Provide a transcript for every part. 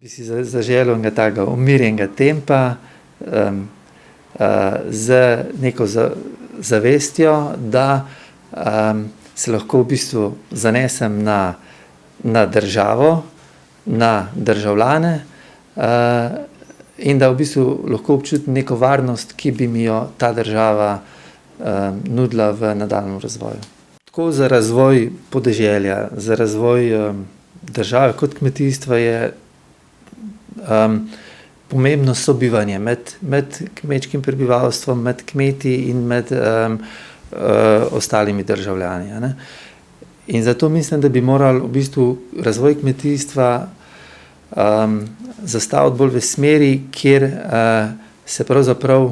Bi si zaželel enega takega umirjenega tempa, z neko zavestjo, da se lahko v bistvu zanesem na državo, na državljane, in da v bistvu lahko občutim neko varnost, ki bi mi jo ta država nudila v nadaljnjem razvoju. Tako za razvoj podeželja, za razvoj države kot kmetijstva je pomembno sobivanje med kmečkim prebivalstvom, med kmeti in med ostalimi državljani, a ne. In zato mislim, da bi morali v bistvu razvoj kmetijstva zastaviti bolj v smeri, kjer se pravzaprav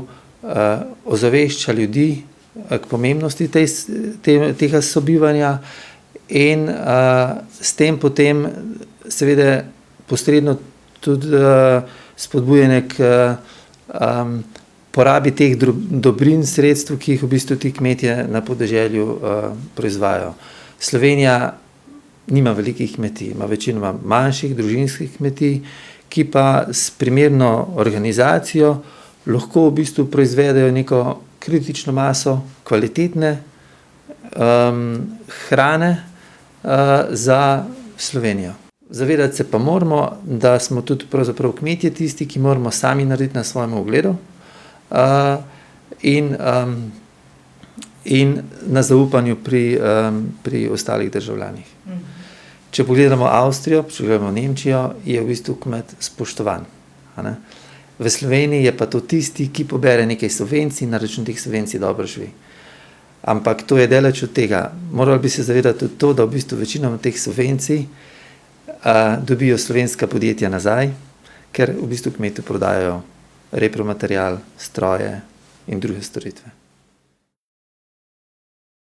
ozavešča ljudi k pomembnosti tega sobivanja in s tem potem seveda posredno tudi spodbujanje k porabi teh dobrin, sredstev, ki jih v bistvu ti kmetje na podeželju proizvajajo. Slovenija nima velikih kmetij, ima večinoma manjših družinskih kmetij, ki pa s primerno organizacijo lahko v bistvu proizvedejo neko kritično maso kvalitetne hrane za Slovenijo. Zavedati se pa moramo, da smo tudi pravzaprav kmetje tisti, ki moramo sami narediti na svojem ugledu in na zaupanju pri ostalih državljanih. Če pogledamo Avstrijo, če pogledamo Nemčijo, je v bistvu kmet spoštovan, a ne. V Sloveniji je pa to tisti, ki pobere nekaj subvencij in na račun teh subvencij dobro živi. Ampak to je daleč od tega. Morali bi se zavedati tudi to, da v bistvu večinoma teh subvencij dobijo slovenska podjetja nazaj, ker v bistvu kmetu prodajajo repromaterial, stroje in druge storitve.